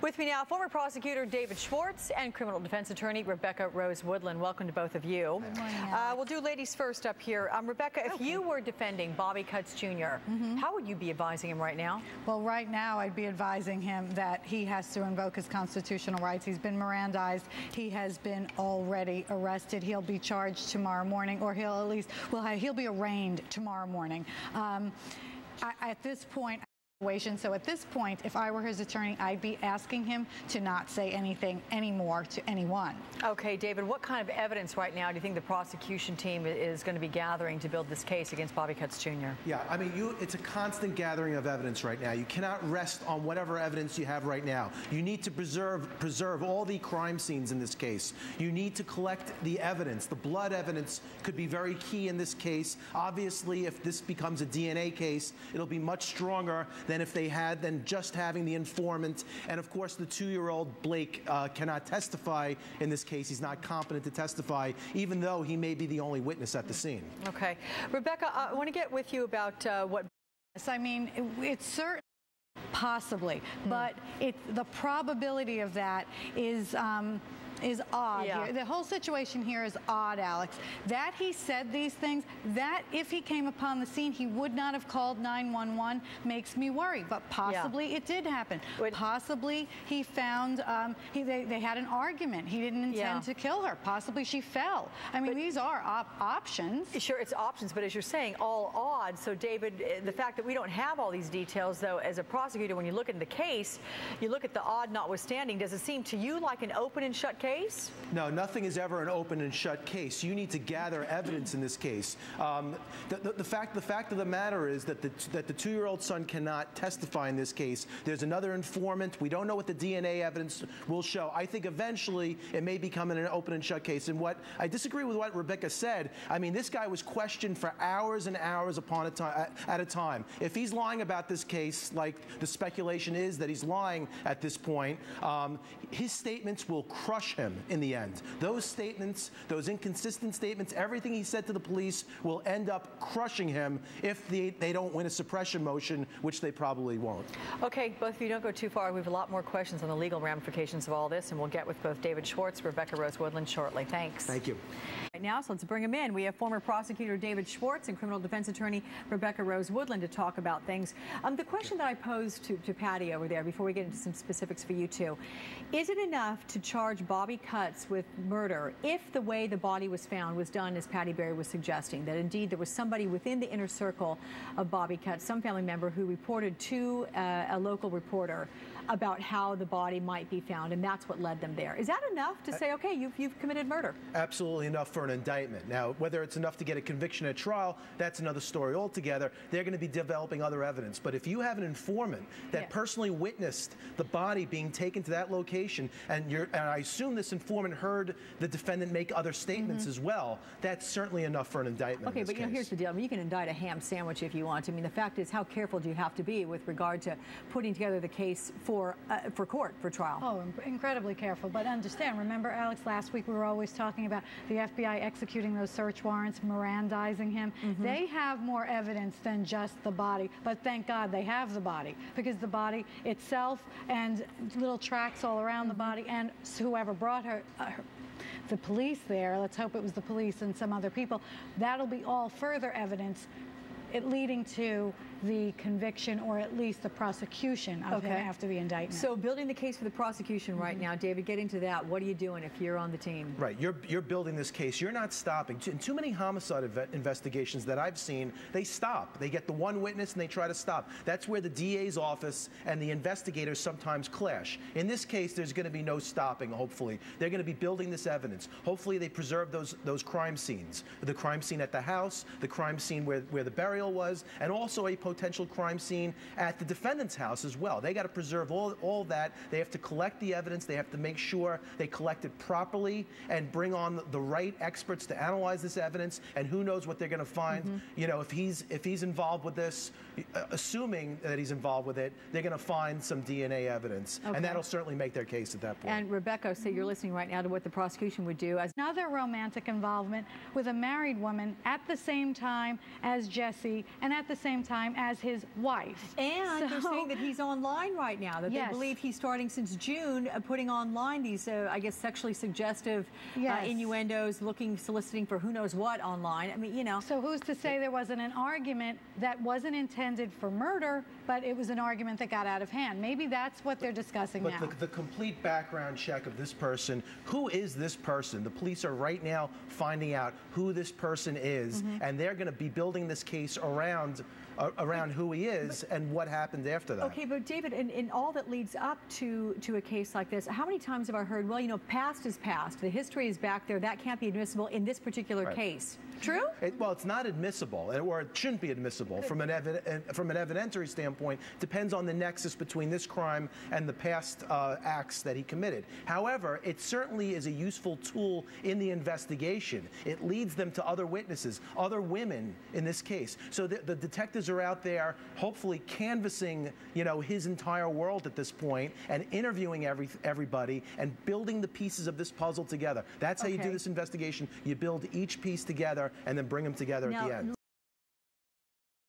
With me now, former prosecutor David Schwartz and criminal defense attorney Rebecca Rose Woodland. Welcome to both of you. Good morning, we'll do ladies first up here. Rebecca, if you were defending Bobby Cutts Jr., how would you be advising him right now? Well, right now I'd be advising him that he has to invoke his constitutional rights. He's been Mirandized. He has been already arrested. He'll be charged tomorrow morning, or he'll be arraigned tomorrow morning. At this point, so at this point, if I were his attorney, I'd be asking him to not say anything anymore to anyone. Okay, David, what kind of evidence right now do you think the prosecution team is going to be gathering to build this case against Bobby Cutts Jr.? Yeah, I mean, it's a constant gathering of evidence right now. You cannot rest on whatever evidence you have right now. You need to preserve all the crime scenes in this case. You need to collect the evidence. The blood evidence could be very key in this case. Obviously, if this becomes a DNA case, it'll be much stronger than if they had just having the informant. And of course, the 2-year-old Blake cannot testify in this case. He's not competent to testify, even though he may be the only witness at the scene. Okay. Rebecca, I want to get with you about what... I mean, it's certain possibly, but the probability of that is odd. Yeah. Here. The whole situation here is odd, Alex. That he said these things, that if he came upon the scene, he would not have called 911, makes me worry. But possibly it did happen. Possibly he found, they had an argument. He didn't intend to kill her. Possibly she fell. I mean, these are options. Sure, it's options, but as you're saying, all odds. So, David, the fact that we don't have all these details, though, as a prosecutor, when you look at the case, you look at the odd notwithstanding, does it seem to you like an open and shut case? No, nothing is ever an open and shut case. You need to gather evidence in this case. The fact of the matter is that the 2-year-old son cannot testify in this case. There's another informant. We don't know what the DNA evidence will show. I think eventually it may become an open and shut case. And I disagree with what Rebecca said. I mean, this guy was questioned for hours and hours at a time. If he's lying about this case, like the speculation is that he's lying at this point, his statements will crush him in the end. Those statements, those inconsistent statements, everything he said to the police will end up crushing him if they don't win a suppression motion, which they probably won't. Okay, both of you don't go too far. We have a lot more questions on the legal ramifications of all this, and we'll get with both David Schwartz, Rebecca Rose Woodland shortly. Thanks. Thank you. Right now, so let's bring him in. We have former prosecutor David Schwartz and criminal defense attorney Rebecca Rose Woodland to talk about things. The question that I posed to Patty over there before we get into some specifics for you two, is it enough to charge Bobby Cutts with murder if the way the body was found was done as Patty Berry was suggesting, that indeed there was somebody within the inner circle of Bobby Cutts, some family member, who reported to a local reporter about how the body might be found, and that's what led them there? Is that enough to say, okay, you've committed murder? Absolutely enough for an indictment. Now, whether it's enough to get a conviction at trial, that's another story altogether. They're going to be developing other evidence. But if you have an informant that personally witnessed the body being taken to that location, and I assume this informant heard the defendant make other statements as well, that's certainly enough for an indictment. Okay, but here's the deal. I mean, you can indict a ham sandwich if you want to. I mean, the fact is, how careful do you have to be with regard to putting together the case for court, for trial? Oh, incredibly careful. But understand, remember, Alex, last week we were always talking about the FBI executing those search warrants, Mirandizing him. They have more evidence than just the body. But thank God they have the body, because the body itself and little tracks all around the body, and whoever brought her, the police there, let's hope it was the police and some other people, that'll be all further evidence leading to the conviction, or at least the prosecution of him after the indictment. So building the case for the prosecution right now, David, get into that. What are you doing if you're on the team? Right, you're building this case. You're not stopping. In too many homicide investigations that I've seen, they stop. They get the one witness and they try to stop. That's where the DA's office and the investigators sometimes clash. In this case, there's going to be no stopping, hopefully. They're going to be building this evidence. Hopefully they preserve those crime scenes. The crime scene at the house, the crime scene where the burial was, and also a potential crime scene at the defendant's house as well. They got to preserve all that. They have to collect the evidence. They have to make sure they collect it properly and bring on the right experts to analyze this evidence. And who knows what they're going to find. You know, if he's involved with this, assuming that he's involved with it, they're going to find some DNA evidence, and that'll certainly make their case at that point. And Rebecca, so you're listening right now to what the prosecution would do as another romantic involvement with a married woman at the same time as Jesse, and at the same time as his wife. And they're saying that he's online right now, that Yes. they believe he's starting since June putting online these, I guess, sexually suggestive Yes. innuendos, soliciting for who knows what online. I mean, you know. So who's to say there wasn't an argument that wasn't intended for murder, but it was an argument that got out of hand? Maybe that's what they're discussing now. But the complete background check of this person, who is this person? The police are right now finding out who this person is, and they're going to be building this case around who he is and what happened after that. Okay, but David, in all that leads up to a case like this, how many times have I heard, well, you know, past is past, the history is back there, that can't be admissible in this particular case? True? Well, it's not admissible, or it shouldn't be admissible from an evidentiary standpoint. Depends on the nexus between this crime and the past acts that he committed. However, it certainly is a useful tool in the investigation. It leads them to other witnesses, other women in this case. So the detectives are out there, hopefully canvassing, you know, his entire world at this point, and interviewing everybody and building the pieces of this puzzle together. That's how you do this investigation. You build each piece together and then bring them together at the end.